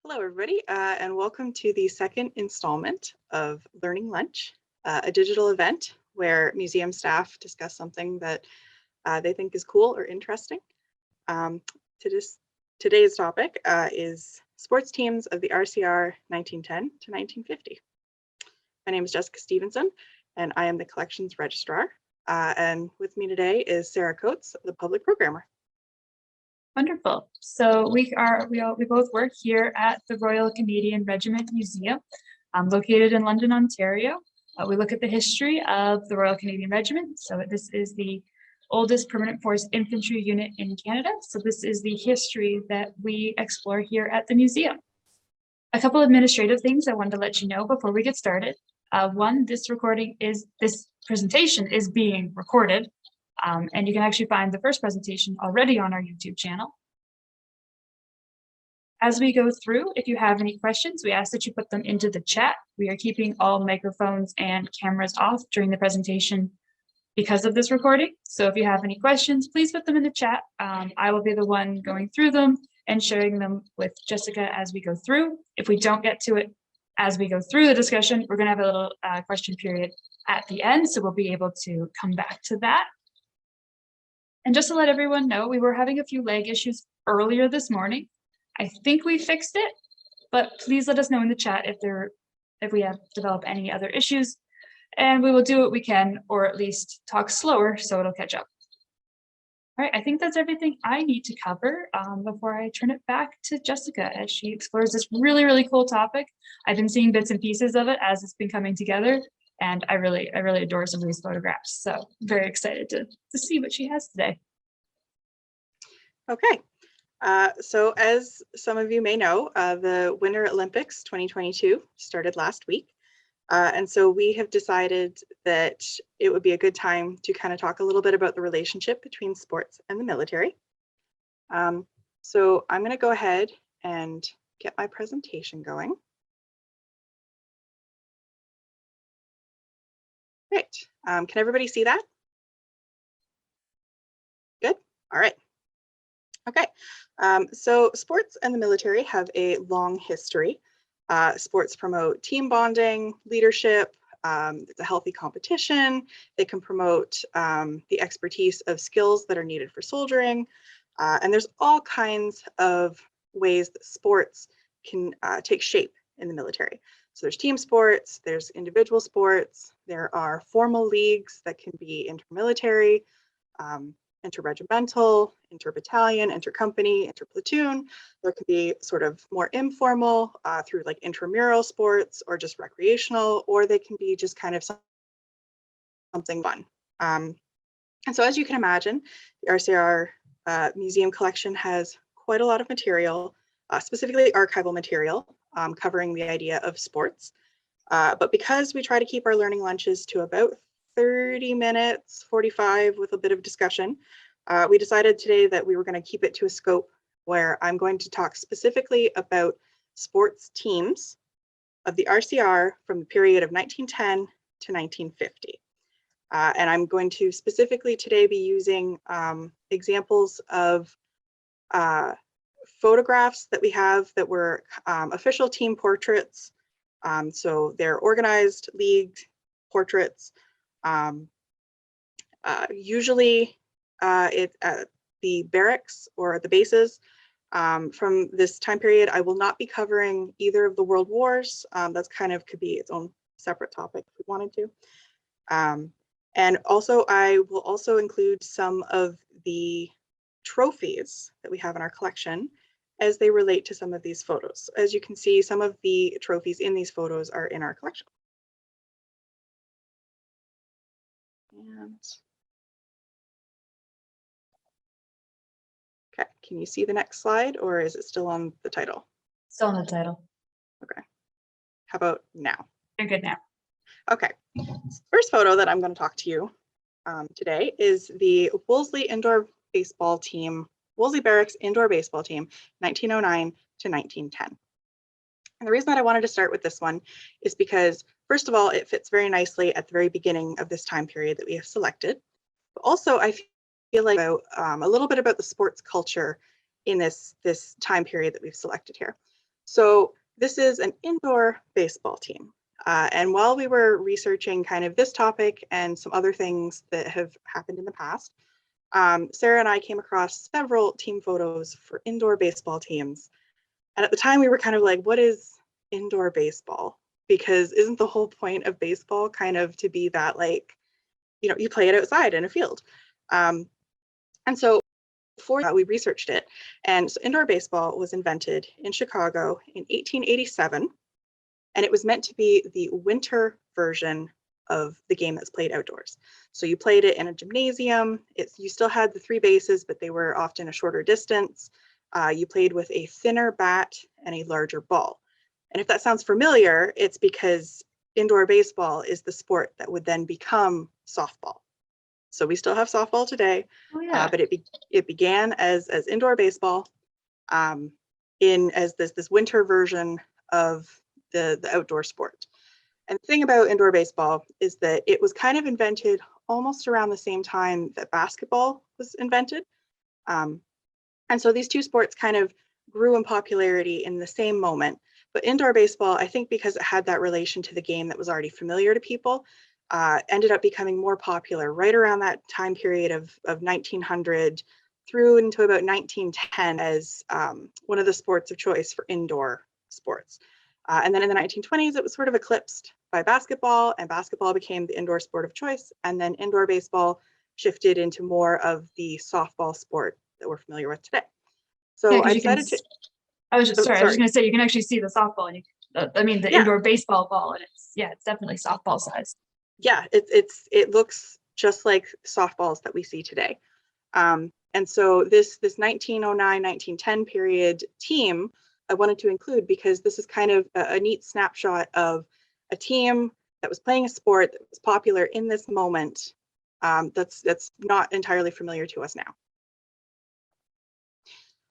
Hello, everybody, and welcome to the second installment of Learning Lunch, a digital event where museum staff discuss something that they think is cool or interesting. Today's topic is sports teams of the RCR 1910 to 1950. My name is Jessica Stevenson, and I am the collections registrar. And with me today is Sarah Coates, the public programmer. Wonderful. So we both work here at the Royal Canadian Regiment Museum, located in London, Ontario. We look at the history of the Royal Canadian Regiment. So this is the oldest permanent force infantry unit in Canada. So this is the history that we explore here at the museum. A couple administrative things I wanted to let you know before we get started. One, this presentation is being recorded. And you can actually find the first presentation already on our YouTube channel. As we go through, if you have any questions, we ask that you put them into the chat. We are keeping all microphones and cameras off during the presentation because of this recording. So if you have any questions, please put them in the chat. I will be the one going through them and sharing them with Jessica as we go through. If we don't get to it as we go through the discussion, we're going to have a little question period at the end, so we'll be able to come back to that. And just to let everyone know, we were having a few lag issues earlier this morning. I think we fixed it, but please let us know in the chat if we have developed any other issues, and we will do what we can, or at least talk slower so it'll catch up. All right, I think that's everything I need to cover before I turn it back to Jessica as she explores this really, really cool topic. I've been seeing bits and pieces of it as it's been coming together. And I really adore some of these photographs. So I'm very excited to see what she has today. Okay, so as some of you may know, the Winter Olympics 2022 started last week. And so we have decided that it would be a good time to kind of talk a little bit about the relationship between sports and the military. So I'm going to go ahead and get my presentation going. Great. Can everybody see that? Good. All right. Okay. So sports and the military have a long history. Sports promote team bonding, leadership. It's a healthy competition. They can promote the expertise of skills that are needed for soldiering. And there's all kinds of ways that sports can take shape in the military. So there's team sports, there's individual sports, there are formal leagues that can be intermilitary, interregimental, interbattalion, intercompany, interplatoon. There could be sort of more informal through like intramural sports or just recreational, or they can be just kind of something fun. And so as you can imagine, the RCR museum collection has quite a lot of material, specifically archival material, covering the idea of sports. But because we try to keep our learning lunches to about 30 minutes, 45 with a bit of discussion, we decided today that we were going to keep it to a scope where I'm going to talk specifically about sports teams of the RCR from the period of 1910 to 1950. And I'm going to specifically today be using examples of photographs that we have that were official team portraits. So they're organized league portraits. Usually it's at the barracks or at the bases. From this time period, I will not be covering either of the world wars. That's kind of could be its own separate topic if we wanted to. And also I will also include some of the trophies that we have in our collection as they relate to some of these photos. As you can see, some of the trophies in these photos are in our collection. And okay, can you see the next slide or is it still on the title? Still on the title. Okay, how about now? You're good now. Okay, first photo that I'm going to talk to you today is the Wolseley indoor baseball team, Wolseley Barracks indoor baseball team, 1909 to 1910. And the reason that I wanted to start with this one is because, first of all, it fits very nicely at the very beginning of this time period that we have selected. But also, I feel like a little bit about the sports culture in this time period that we've selected here. So this is an indoor baseball team. And while we were researching kind of this topic and some other things that have happened in the past, Sarah and I came across several team photos for indoor baseball teams. And at the time we were kind of like, what is indoor baseball? Because isn't the whole point of baseball kind of to be that, like, you play it outside in a field? And so for that, we researched it. And so indoor baseball was invented in Chicago in 1887. And it was meant to be the winter version of the game that's played outdoors. So you played it in a gymnasium. You still had the three bases, but they were often a shorter distance. You played with a thinner bat and a larger ball. And if that sounds familiar, it's because indoor baseball is the sport that would then become softball. So we still have softball today, Oh, yeah. but it began as indoor baseball, as this winter version of the outdoor sport. And the thing about indoor baseball is that it was kind of invented almost around the same time that basketball was invented. And so these two sports kind of grew in popularity in the same moment. But indoor baseball, I think because it had that relation to the game that was already familiar to people, ended up becoming more popular right around that time period of 1900 through into about 1910 as one of the sports of choice for indoor sports. And then in the 1920s, it was sort of eclipsed by basketball, and basketball became the indoor sport of choice. And then indoor baseball shifted into more of the softball sport that we're familiar with today. So I decided to. I was just Oh, sorry. I was sorry. just going to say you can actually see the softball, and the Yeah. indoor baseball ball, and it's definitely softball size. Yeah, it looks just like softballs that we see today. And so this 1909, 1910 period team I wanted to include because this is kind of a neat snapshot of a team that was playing a sport that was popular in this moment, that's not entirely familiar to us now.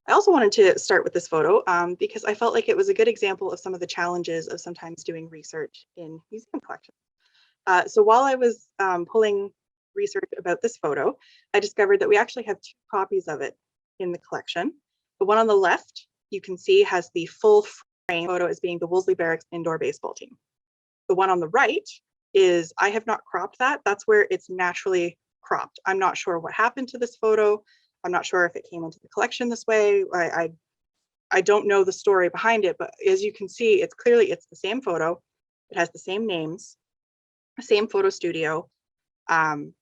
I also wanted to start with this photo because I felt like it was a good example of some of the challenges of sometimes doing research in museum collections. So while I was pulling research about this photo, I discovered that we actually have two copies of it in the collection. The one on the left, you can see, has the full frame photo as being the Wolseley Barracks indoor baseball team. The one on the right is, I have not cropped that. That's where it's naturally cropped. I'm not sure what happened to this photo. I'm not sure if it came into the collection this way. I don't know the story behind it, but as you can see, it's the same photo. It has the same names, same photo studio, and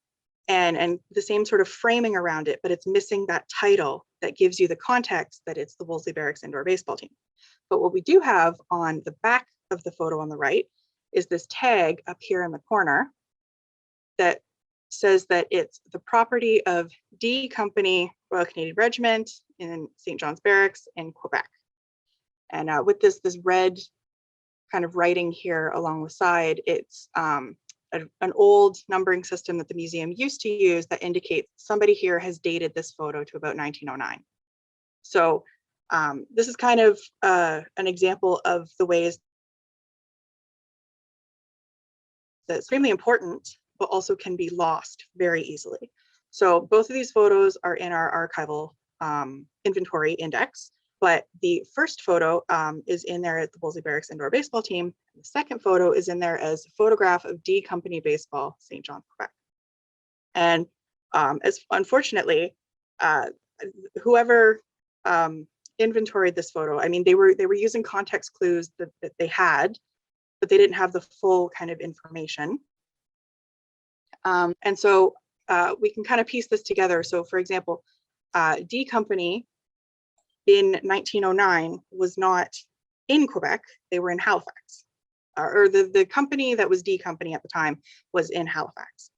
the same sort of framing around it, but it's missing that title that gives you the context that it's the Wolseley Barracks indoor baseball team. But what we do have on the back of the photo on the right is this tag up here in the corner that says that it's the property of D Company Royal Canadian Regiment in St. John's Barracks in Quebec. And with this red kind of writing here along the side, it's an old numbering system that the museum used to use that indicates somebody here has dated this photo to about 1909. So this is kind of an example of the ways that's extremely important, but also can be lost very easily. So both of these photos are in our archival inventory index, but the first photo is in there at the Wolseley Barracks indoor baseball team. The second photo is in there as a photograph of D Company Baseball, St. John, Quebec. And as unfortunately, whoever inventoried this photo, I mean, they were using context clues that they had, but they didn't have the full kind of information. And so we can kind of piece this together. So for example, D Company in 1909 was not in Quebec, they were in Halifax. Or the company that was D Company at the time was in Halifax.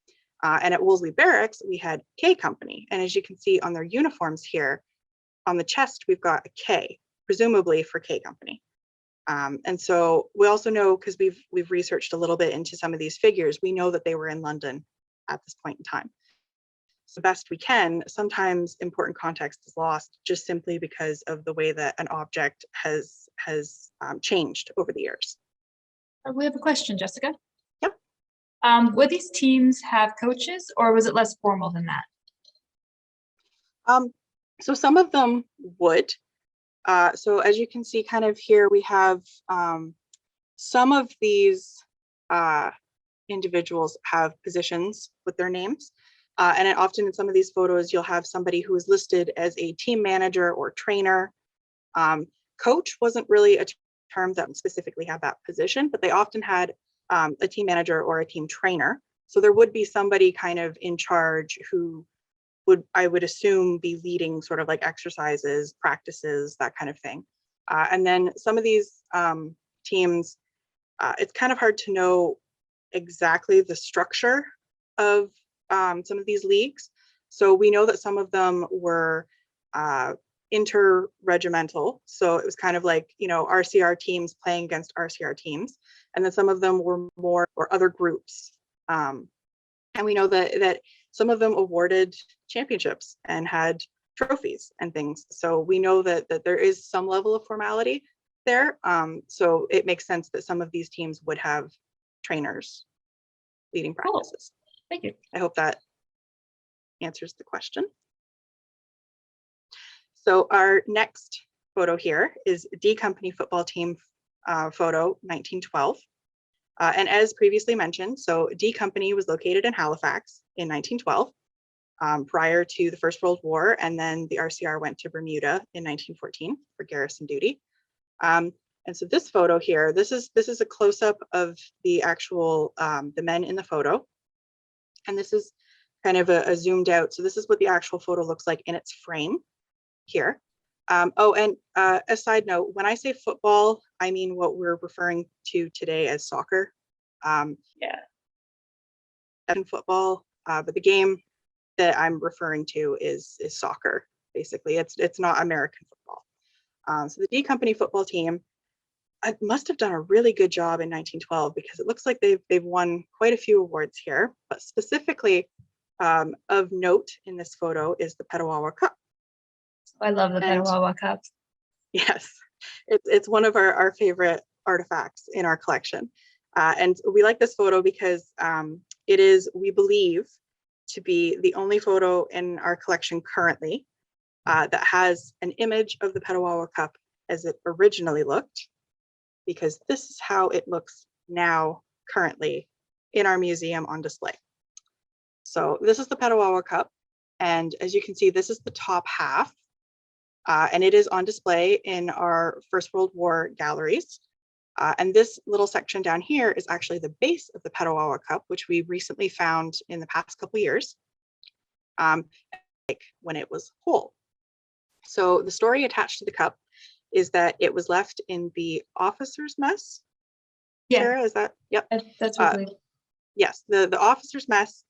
And at Wolseley Barracks, we had K Company. And as you can see on their uniforms here, on the chest, we've got a K, presumably for K Company. And so we also know, because we've researched a little bit into some of these figures, we know that they were in London at this point in time. So best we can, sometimes important context is lost just simply because of the way that an object has changed over the years. We have a question, Jessica. Yep. Would these teams have coaches, or was it less formal than that? So some of them would. So as you can see kind of here, we have some of these individuals have positions with their names. And often in some of these photos, you'll have somebody who is listed as a team manager or trainer. Coach wasn't really a term that specifically had that position, but they often had a team manager or a team trainer. So there would be somebody kind of in charge who would, I would assume, be leading sort of like exercises, practices, that kind of thing. And then some of these teams, it's kind of hard to know exactly the structure of some of these leagues. So we know that some of them were interregimental. So it was kind of like, you know, RCR teams playing against RCR teams. And then some of them were more, or other groups. And we know that some of them awarded championships and had trophies and things. So we know that there is some level of formality there. So it makes sense that some of these teams would have trainers leading practices. Cool. Thank you. I hope that answers the question. So our next photo here is D Company football team photo 1912. And as previously mentioned, so D Company was located in Halifax in 1912 prior to the First World War, and then the RCR went to Bermuda in 1914 for garrison duty. And so this photo here, this is a close-up of the actual the men in the photo, and this is kind of a zoomed out. So this is what the actual photo looks like in its frame here. Oh, and a side note, when I say football, I mean what we're referring to today as soccer. Yeah. And football, but the game that I'm referring to is soccer. Basically, it's not American football. So the D Company football team must have done a really good job in 1912 because it looks like they've won quite a few awards here. But specifically of note in this photo is the Petawawa Cup. I love the Petawawa Cup. Yes, it's one of our favorite artifacts in our collection. And we like this photo because it is, we believe, to be the only photo in our collection currently that has an image of the Petawawa Cup as it originally looked, because this is how it looks now currently in our museum on display. So this is the Petawawa Cup. And as you can see, this is the top half. And it is on display in our First World War galleries. And this little section down here is actually the base of the Petawawa Cup, which we recently found in the past couple years, like when it was whole. So the story attached to the cup is that it was left in the officers' mess. Yeah. Sarah, is that? Yep. That's what yes, the officers' mess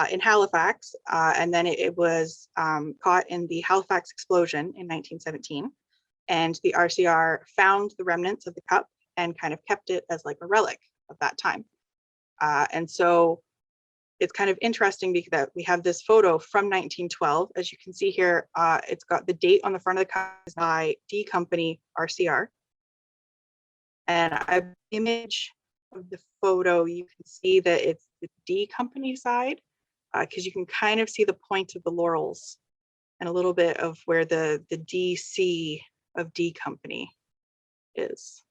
in Halifax, and then it was caught in the Halifax explosion in 1917. And the RCR found the remnants of the cup and kind of kept it as like a relic of that time. And so it's kind of interesting because we have this photo from 1912. As you can see here, it's got the date on the front of the cup by D Company RCR. And an image of the photo, you can see that it's the D Company side, because you can kind of see the point of the laurels and a little bit of where the DC of D Company is.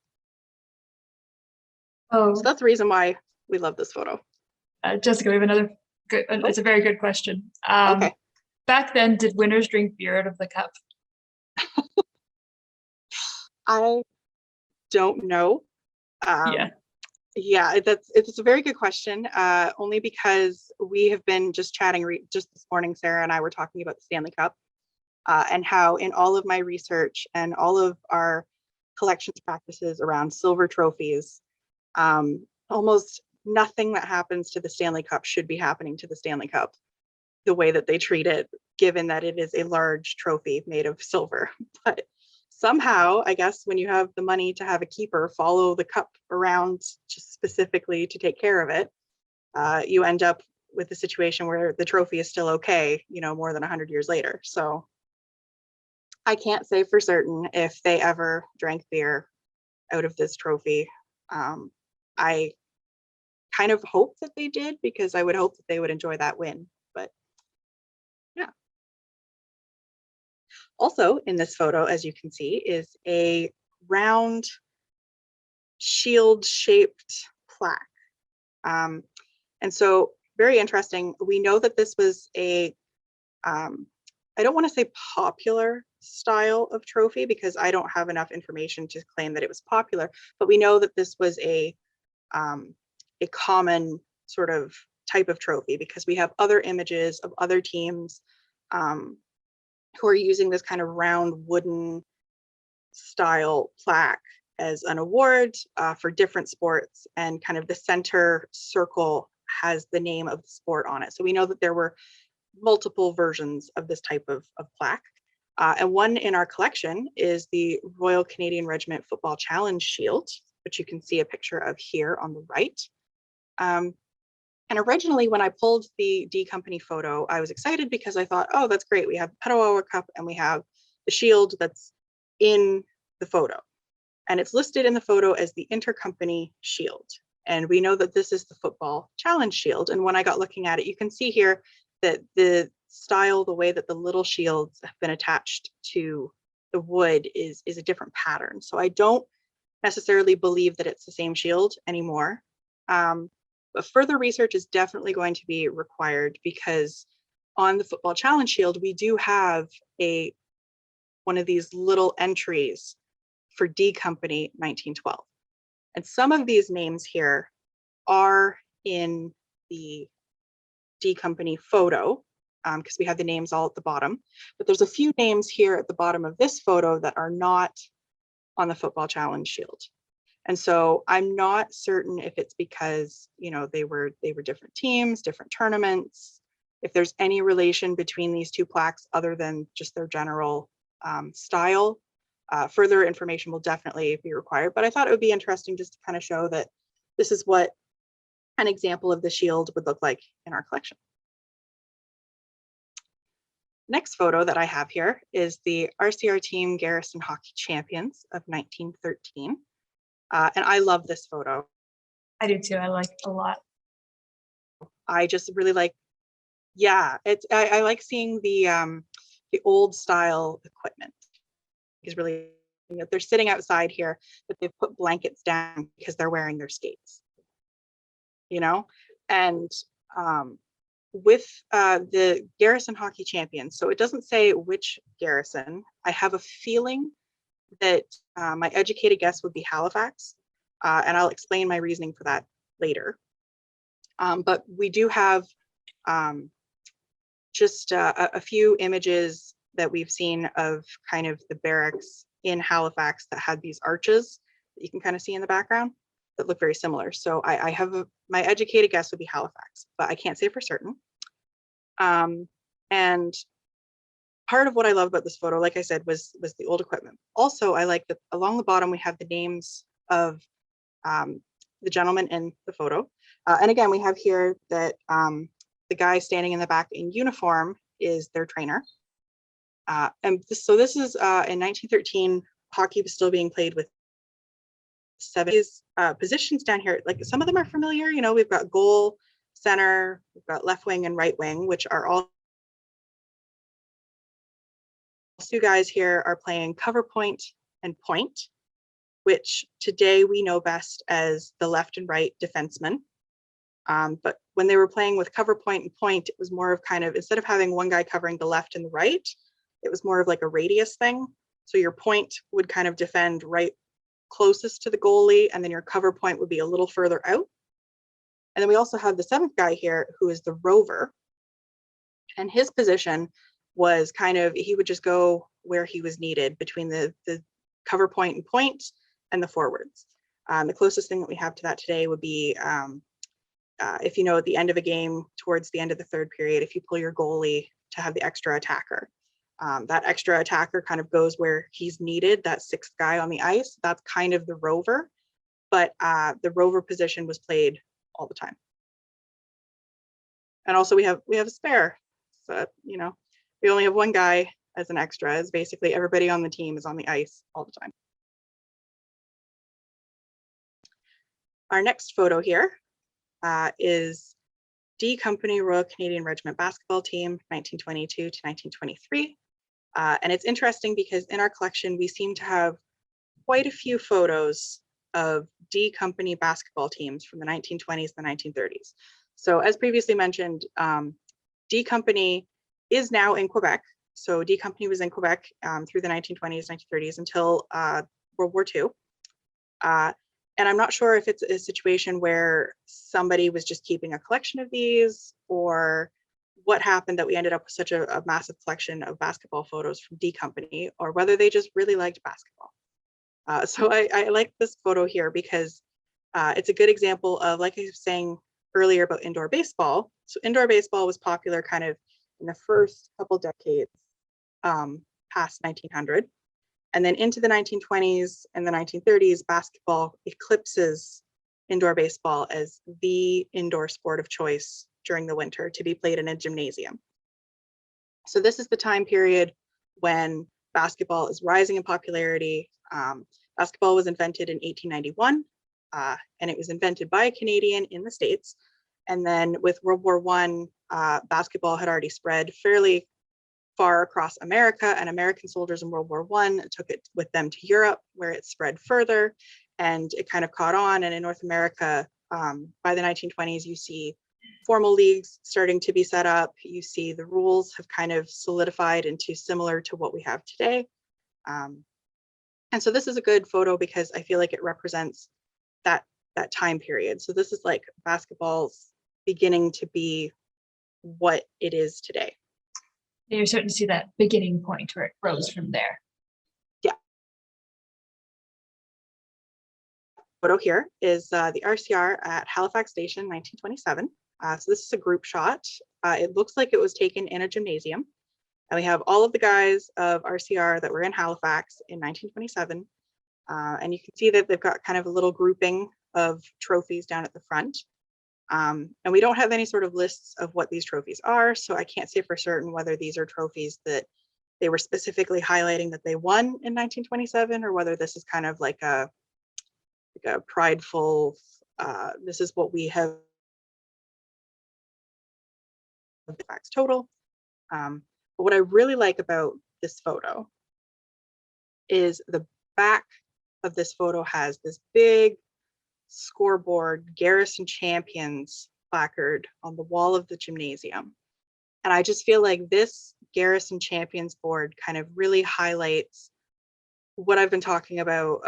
Oh, so that's the reason why we love this photo. Jessica, we have another good, it's a very good question. Okay. Back then, did winners drink beer out of the cup? I don't know. Yeah. Yeah, it's a very good question, only because we have been just chatting just this morning. Sarah and I were talking about the Stanley Cup and how in all of my research and all of our collections practices around silver trophies, almost nothing that happens to the Stanley Cup should be happening to the Stanley Cup the way that they treat it, given that it is a large trophy made of silver. But somehow, I guess, when you have the money to have a keeper follow the cup around just specifically to take care of it, you end up with a situation where the trophy is still okay, you know, more than 100 years later. So I can't say for certain if they ever drank beer out of this trophy. I kind of hope that they did, because I would hope that they would enjoy that win. But yeah. Also in this photo, as you can see, is a round shield-shaped plaque. And so very interesting. We know that this was a, I don't want to say popular style of trophy because I don't have enough information to claim that it was popular, but we know that this was a common sort of type of trophy because we have other images of other teams who are using this kind of round wooden style plaque as an award for different sports, and kind of the center circle has the name of the sport on it. So we know that there were multiple versions of this type of plaque. And one in our collection is the Royal Canadian Regiment Football Challenge Shield, which you can see a picture of here on the right. And originally, when I pulled the D Company photo, I was excited because I thought, oh, that's great. We have the Petawawa Cup and we have the shield that's in the photo. And it's listed in the photo as the Intercompany Shield. And we know that this is the Football Challenge Shield. And when I got looking at it, you can see here that the style, the way that the little shields have been attached to the wood is a different pattern. So I don't necessarily believe that it's the same shield anymore. But further research is definitely going to be required because on the Football Challenge Shield, we do have one of these little entries for D Company 1912. And some of these names here are in the D Company photo because we have the names all at the bottom, but there's a few names here at the bottom of this photo that are not on the Football Challenge Shield. And so I'm not certain if it's because, you know, they were different teams, different tournaments, if there's any relation between these two plaques other than just their general style. Further information will definitely be required, but I thought it would be interesting just to kind of show that this is what an example of the shield would look like in our collection. Next photo that I have here is the RCR team Garrison Hockey Champions of 1913. And I love this photo. I do too. I like it a lot. I just really like, yeah, I like seeing the old style equipment. Is really, you know, they're sitting outside here, but they've put blankets down because they're wearing their skates. You know, and with the Garrison Hockey Champions, so it doesn't say which Garrison. I have a feeling that my educated guess would be Halifax, and I'll explain my reasoning for that later. But we do have just a few images that we've seen of kind of the barracks in Halifax that had these arches that you can kind of see in the background that look very similar. So I have my educated guess would be Halifax, but I can't say for certain. And part of what I love about this photo, like I said, was the old equipment. Also, I like that along the bottom we have the names of the gentleman in the photo. And again, we have here that the guy standing in the back in uniform is their trainer. So this is in 1913, hockey was still being played with 7 positions down here. Like some of them are familiar, you know, we've got goal, center, we've got left wing and right wing, which are all two guys here are playing cover point and point, which today we know best as the left and right defenseman. But when they were playing with cover point and point, it was more of kind of, instead of having one guy covering the left and the right, it was more of like a radius thing. So your point would kind of defend right closest to the goalie, and then your cover point would be a little further out. And then we also have the 7th guy here who is the rover. And his position was kind of, he would just go where he was needed between the cover point and the forwards. The closest thing that we have to that today would be if you know, at the end of a game, towards the end of the 3rd period, if you pull your goalie to have the extra attacker. That extra attacker kind of goes where he's needed, that 6th guy on the ice. That's kind of the rover, but the rover position was played all the time. And also we have a spare. So, you know, we only have one guy as an extra, as basically everybody on the team is on the ice all the time. Our next photo here is D Company Royal Canadian Regiment basketball team, 1922 to 1923. And it's interesting because in our collection, we seem to have quite a few photos of D Company basketball teams from the 1920s and the 1930s. So as previously mentioned, D Company is now in Quebec. So D Company was in Quebec through the 1920s, 1930s until World War II. And I'm not sure if it's a situation where somebody was just keeping a collection of these, or what happened that we ended up with such a massive collection of basketball photos from D Company, or whether they just really liked basketball. So I like this photo here because it's a good example of, like I was saying earlier about indoor baseball. So indoor baseball was popular kind of in the first couple decades past 1900. And then into the 1920s and the 1930s, basketball eclipses indoor baseball as the indoor sport of choice during the winter to be played in a gymnasium. So this is the time period when basketball is rising in popularity. Basketball was invented in 1891, and it was invented by a Canadian in the States. And then with World War I, basketball had already spread fairly far across America, and American soldiers in World War I took it with them to Europe, where it spread further, and it kind of caught on. And in North America, by the 1920s, you see formal leagues starting to be set up. You see the rules have kind of solidified into similar to what we have today. And so this is a good photo because I feel like it represents that time period. So this is like basketball's beginning to be what it is today. You're starting to see that beginning point where it grows from there. Yeah. Photo here is the RCR at Halifax Station, 1927. So this is a group shot. It looks like it was taken in a gymnasium. And we have all of the guys of RCR that were in Halifax in 1927. And you can see that they've got kind of a little grouping of trophies down at the front. And we don't have any sort of lists of what these trophies are, so I can't say for certain whether these are trophies that they were specifically highlighting that they won in 1927, or whether this is kind of like a prideful, this is what we have total. But what I really like about this photo is the back of this photo has this big scoreboard Garrison Champions placard on the wall of the gymnasium. And I just feel like this Garrison Champions board kind of really highlights what I've been talking about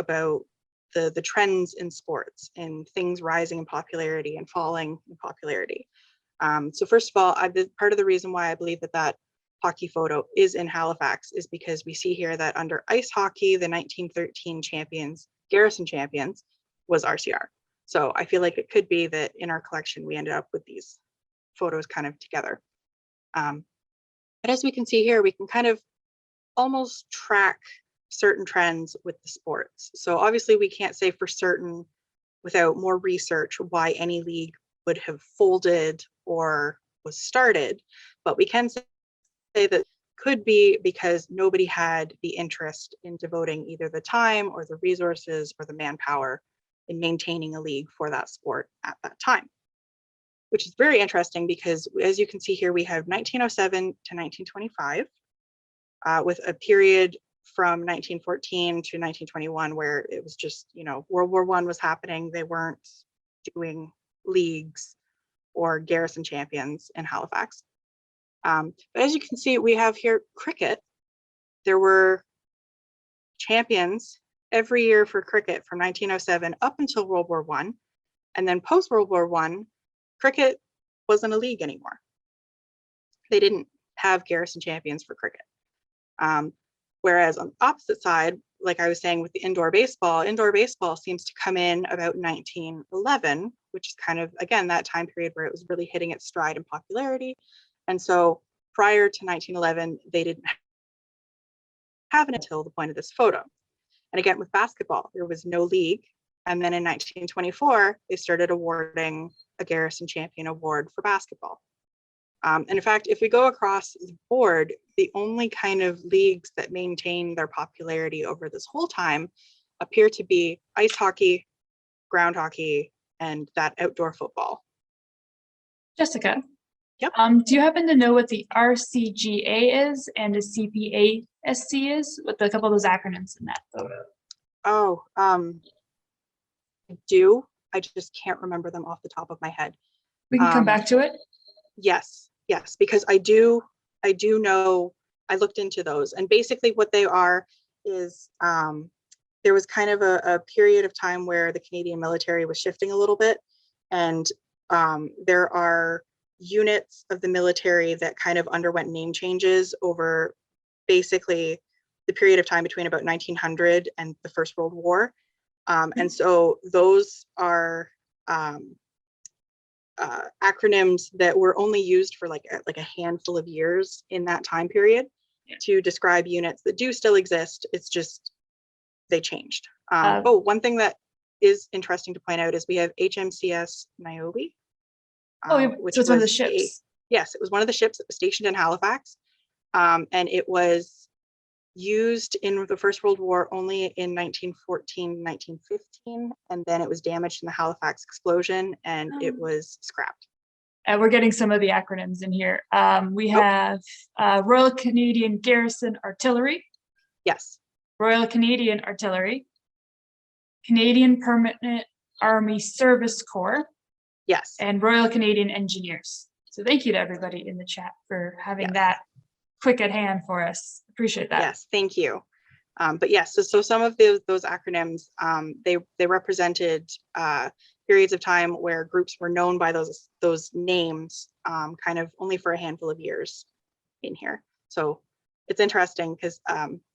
the trends in sports and things rising in popularity and falling in popularity. So first of all, part of the reason why I believe that hockey photo is in Halifax is because we see here that under ice hockey, the 1913 champions, Garrison Champions, was RCR. So I feel like it could be that in our collection, we ended up with these photos kind of together. But as we can see here, we can kind of almost track certain trends with the sports. So obviously we can't say for certain without more research why any league would have folded or was started, but we can say that could be because nobody had the interest in devoting either the time or the resources or the manpower in maintaining a league for that sport at that time, which is very interesting because as you can see here, we have 1907 to 1925 with a period from 1914 to 1921 where it was just, World War I was happening. They weren't doing leagues or Garrison Champions in Halifax. But as you can see, we have here cricket. There were champions every year for cricket from 1907 up until World War I. And then post World War I, cricket wasn't a league anymore. They didn't have Garrison Champions for cricket. Whereas on the opposite side, like I was saying with the indoor baseball seems to come in about 1911, which is kind of, again, that time period where it was really hitting its stride in popularity. And so prior to 1911, they didn't have it until the point of this photo. And again, with basketball, there was no league. And then in 1924, they started awarding a Garrison Champion Award for basketball. And in fact, if we go across the board, the only kind of leagues that maintain their popularity over this whole time appear to be ice hockey, ground hockey, and that outdoor football. Jessica, Yep. Do you happen to know what the RCGA is and the CPA SC is with a couple of those acronyms in that photo? Oh, I do. I just can't remember them off the top of my head. We can come back to it. Yes, because I do know, I looked into those, and basically what they are is there was kind of a period of time where the Canadian military was shifting a little bit, and there are units of the military that kind of underwent name changes over basically the period of time between about 1900 and the First World War. And so those are acronyms that were only used for like a handful of years in that time period to describe units that do still exist. It's just they changed. One thing that is interesting to point out is we have HMCS Niobe, which so it's one of the was ships. Yes, it was one of the ships that was stationed in Halifax, and it was used in the First World War only in 1914, 1915, and then it was damaged in the Halifax explosion, and it was scrapped. We're getting some of the acronyms in here. We have Royal Canadian Garrison Artillery. Yes. Royal Canadian Artillery. Canadian Permanent Army Service Corps. Yes. And Royal Canadian Engineers. So thank you to everybody in the chat for having that quick at hand for us. Appreciate that. Yes, thank you. But yes, so some of those acronyms, they represented periods of time where groups were known by those names, kind of only for a handful of years in here. So it's interesting because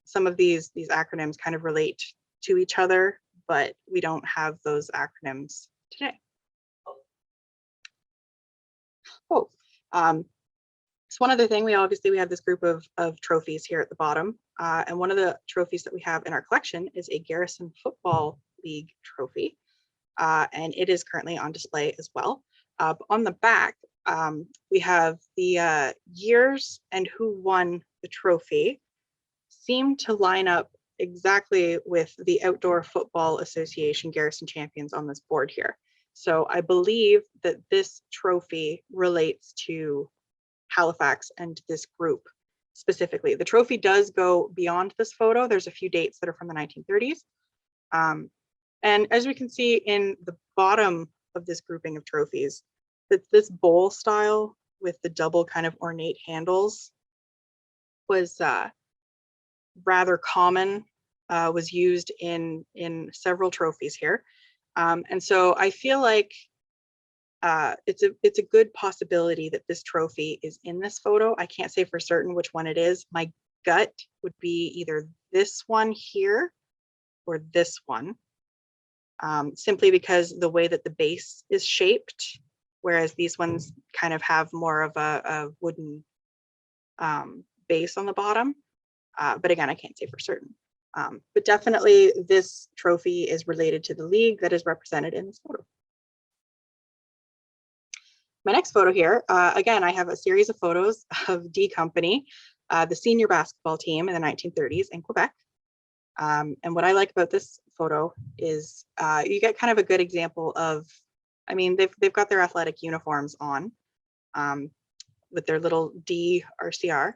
some of these acronyms kind of relate to each other, but we don't have those acronyms today. So one other thing, we have this group of trophies here at the bottom, and one of the trophies that we have in our collection is a Garrison Football League trophy, and it is currently on display as well. On the back, we have the years and who won the trophy seem to line up exactly with the Outdoor Football Association Garrison champions on this board here. So I believe that this trophy relates to Halifax and this group specifically. The trophy does go beyond this photo. There's a few dates that are from the 1930s. And as we can see in the bottom of this grouping of trophies, that this bowl style with the double kind of ornate handles was rather common, was used in several trophies here. And so I feel like it's a good possibility that this trophy is in this photo. I can't say for certain which one it is. My gut would be either this one here or this one, simply because the way that the base is shaped, whereas these ones kind of have more of a wooden base on the bottom. But again, I can't say for certain. But definitely this trophy is related to the league that is represented in this photo. My next photo here, again, I have a series of photos of D Company, the senior basketball team in the 1930s in Quebec. And what I like about this photo is you get kind of a good example of, I mean, they've got their athletic uniforms on with their little D RCR.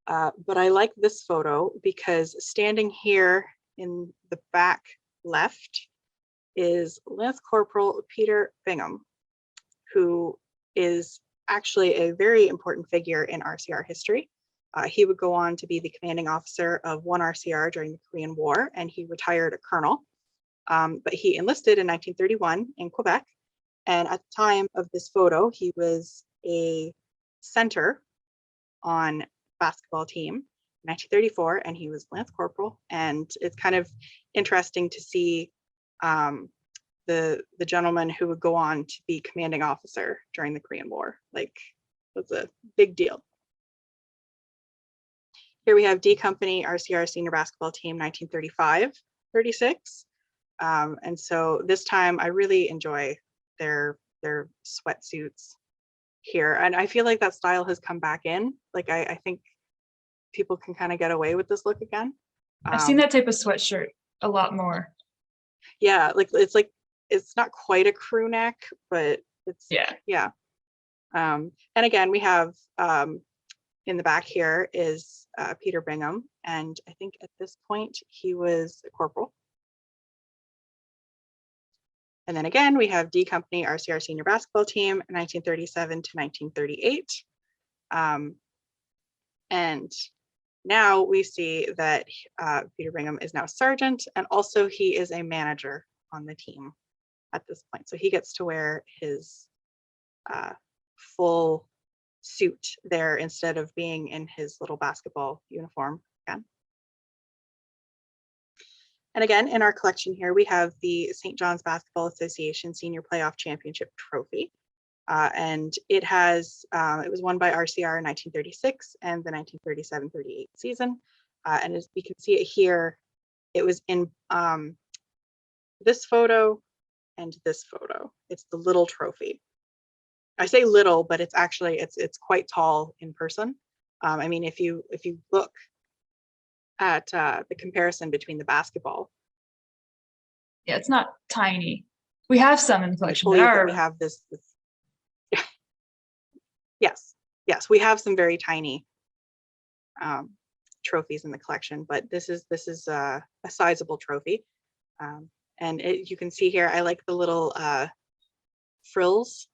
But I like this photo because standing here in the back left is Lance Corporal Peter Bingham, who is actually a very important figure in RCR history. He would go on to be the commanding officer of 1 RCR during the Korean War, and he retired a colonel. But he enlisted in 1931 in Quebec, and at the time of this photo, he was a center on basketball team in 1934, and he was Lance Corporal. And it's kind of interesting to see the gentleman who would go on to be commanding officer during the Korean War. Like, that's a big deal. Here we have D Company RCR senior basketball team 1935-36. And so this time I really enjoy their sweatsuits here. And I feel like that style has come back in. Like, I think people can kind of get away with this look again. I've seen that type of sweatshirt a lot more. Yeah, like it's not quite a crew neck, but it's yeah. And again, we have in the back here is Peter Bingham, and I think at this point he was a corporal. And then again, we have D Company RCR senior basketball team, 1937 to 1938. And now we see that Peter Bingham is now sergeant, and also he is a manager on the team at this point. So he gets to wear his full suit there instead of being in his little basketball uniform again. And again, in our collection here, we have the St. John's Basketball Association Senior Playoff Championship Trophy. And it was won by RCR in 1936 and the 1937-38 season. And as we can see it here, it was in this photo and this photo. It's the little trophy. I say little, but it's actually, it's quite tall in person. I mean, if you look at the comparison between the basketball. Yeah, it's not tiny. We have some in the collection that are. We have this yes, we have some very tiny trophies in the collection, but this is a sizable trophy. And you can see here, I like the little frills,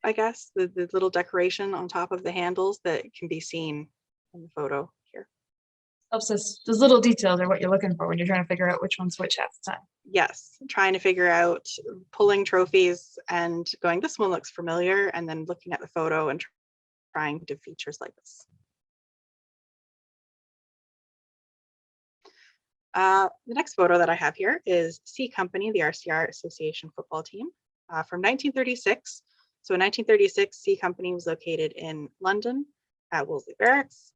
I guess, the little decoration on top of the handles that can be seen in the photo here. Helps us, those little details are what you're looking for when you're trying to figure out which one's which half the time. Yes, trying to figure out, pulling trophies and going, this one looks familiar, and then looking at the photo and trying to features like this. The next photo that I have here is C Company, the RCR Association football team from 1936. So in 1936, C Company was located in London at Wolseley Barracks.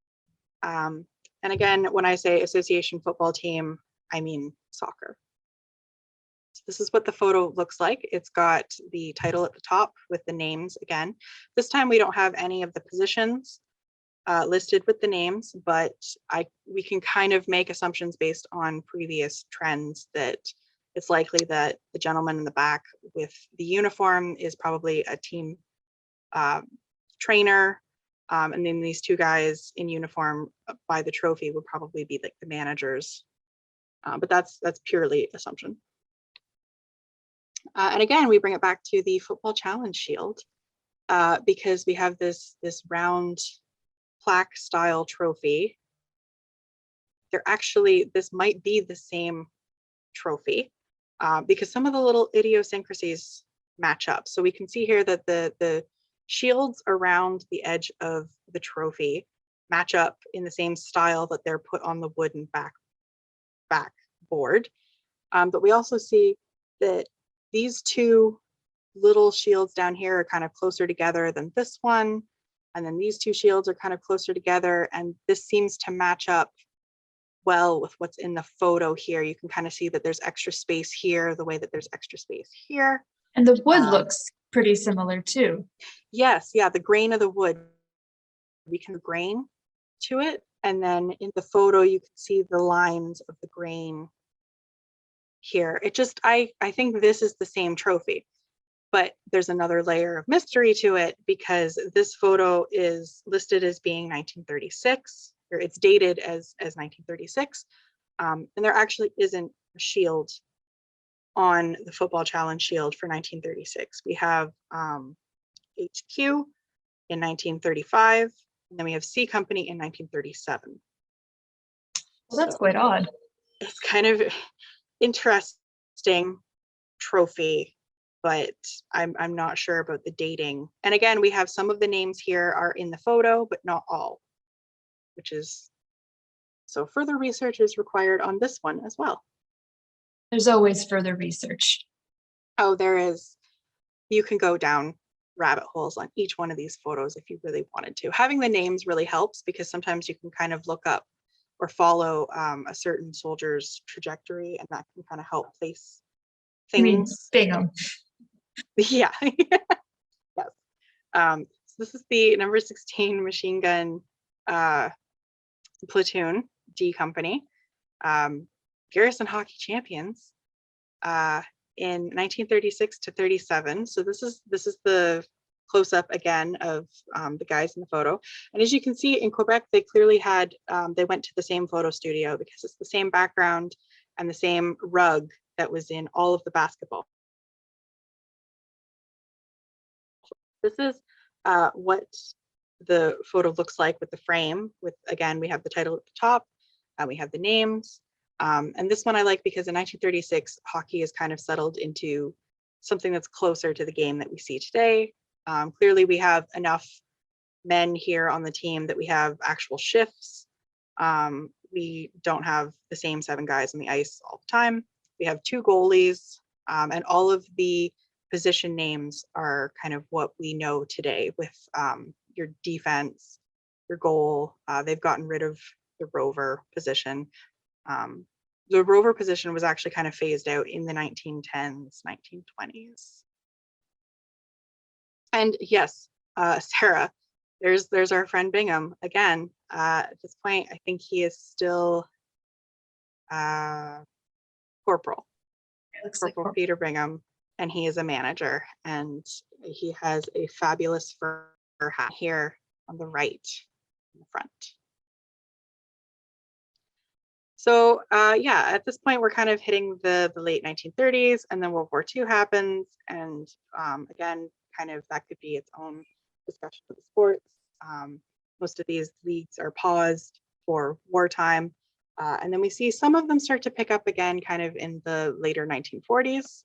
And again, when I say association football team, I mean soccer. So this is what the photo looks like. It's got the title at the top with the names again. This time we don't have any of the positions listed with the names, but we can kind of make assumptions based on previous trends that it's likely that the gentleman in the back with the uniform is probably a team trainer. And then these two guys in uniform by the trophy would probably be like the managers. But that's purely assumption. And again, we bring it back to the Football Challenge Shield because we have this round plaque style trophy. This might be the same trophy because some of the little idiosyncrasies match up. So we can see here that the shields around the edge of the trophy match up in the same style that they're put on the wooden backboard. But we also see that these two little shields down here are kind of closer together than this one. And then these two shields are kind of closer together. And this seems to match up well with what's in the photo here. You can kind of see that there's extra space here, the way that there's extra space here. And the wood looks pretty similar too. Yes, yeah, the grain of the wood, we can grain to it. And then in the photo, you can see the lines of the grain here. It just, I think this is the same trophy, but there's another layer of mystery to it because this photo is listed as being 1936, or it's dated as 1936. And there actually isn't a shield on the Football Challenge Shield for 1936. We have HQ in 1935, and then we have C Company in 1937. Well, that's quite odd. It's kind of interesting trophy, but I'm not sure about the dating. And again, we have some of the names here are in the photo, but not all, which is, so further research is required on this one as well. There's always further research. Oh, there is. You can go down rabbit holes on each one of these photos if you really wanted to. Having the names really helps because sometimes you can kind of look up or follow a certain soldier's trajectory, and that can kind of help place things. Bingham. Yeah. Yes. So this is the number 16 machine gun platoon, D Company, Garrison hockey champions in 1936 to 37. So this is the close up again of the guys in the photo. And as you can see in Quebec, they clearly had, they went to the same photo studio because it's the same background and the same rug that was in all of the basketball. This is what the photo looks like with the frame. With, again, we have the title at the top, we have the names. And this one I like because in 1936, hockey is kind of settled into something that's closer to the game that we see today. Clearly, we have enough men here on the team that we have actual shifts. We don't have the same 7 guys on the ice all the time. We have 2 goalies, and all of the position names are kind of what we know today with your defense, your goal. They've gotten rid of the rover position. The rover position was actually kind of phased out in the 1910s, 1920s. And yes, Sarah, there's our friend Bingham again. At this point, I think he is still corporal. It looks Corporal like Peter Bingham, and he is a manager, and he has a fabulous fur hat here on the right in the front. So yeah, at this point, we're kind of hitting the late 1930s, and then World War II happens. And again, kind of that could be its own discussion of the sports. Most of these leagues are paused for wartime. And then we see some of them start to pick up again kind of in the later 1940s.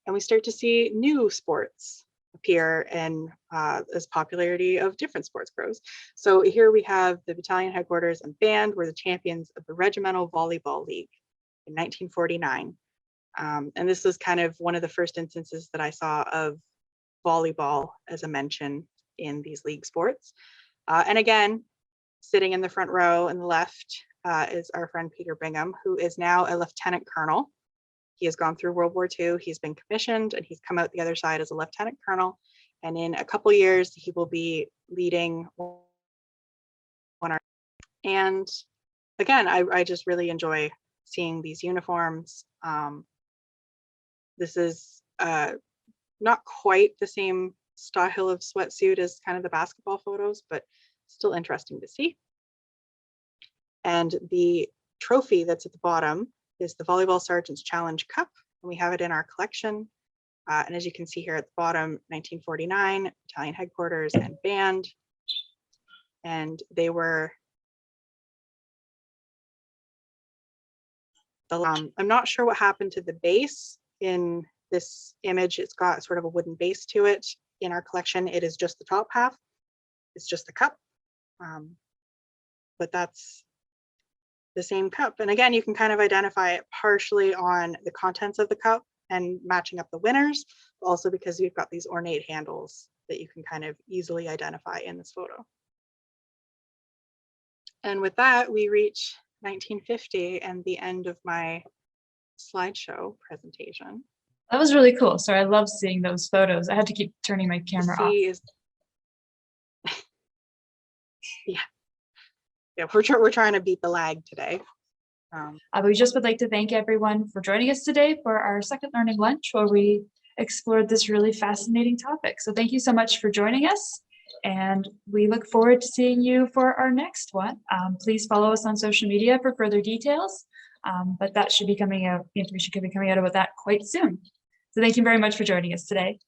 And we start to see new sports appear and as popularity of different sports grows. So here we have the battalion headquarters and band were the champions of the Regimental Volleyball League in 1949. And this was kind of one of the first instances that I saw of volleyball as a mention in these league sports. And again, sitting in the front row on the left is our friend Peter Bingham, who is now a lieutenant colonel. He has gone through World War II, he's been commissioned, and he's come out the other side as a lieutenant colonel. And in a couple years, he will be leading one. And again, I just really enjoy seeing these uniforms. This is not quite the same style of sweatsuit as kind of the basketball photos, but still interesting to see. And the trophy that's at the bottom is the Volleyball Sergeant's Challenge Cup, and we have it in our collection. And as you can see here at the bottom, 1949, battalion headquarters and band. And they were, I'm not sure what happened to the base in this image. It's got sort of a wooden base to it. In our collection, it is just the top half. It's just the cup. But that's the same cup. And again, you can kind of identify it partially on the contents of the cup and matching up the winners, but also because you've got these ornate handles that you can kind of easily identify in this photo. And with that, we reach 1950 and the end of my slideshow presentation. that was really cool. So I love seeing those photos. I had to keep turning my camera off. Yeah, we're trying to beat the lag today. But we just would like to thank everyone for joining us today for our second learning lunch where we explored this really fascinating topic. So thank you so much for joining us, and we look forward to seeing you for our next one. Please follow us on social media for further details, but that should be coming out, the information could be coming out about that quite soon. So thank you very much for joining us today.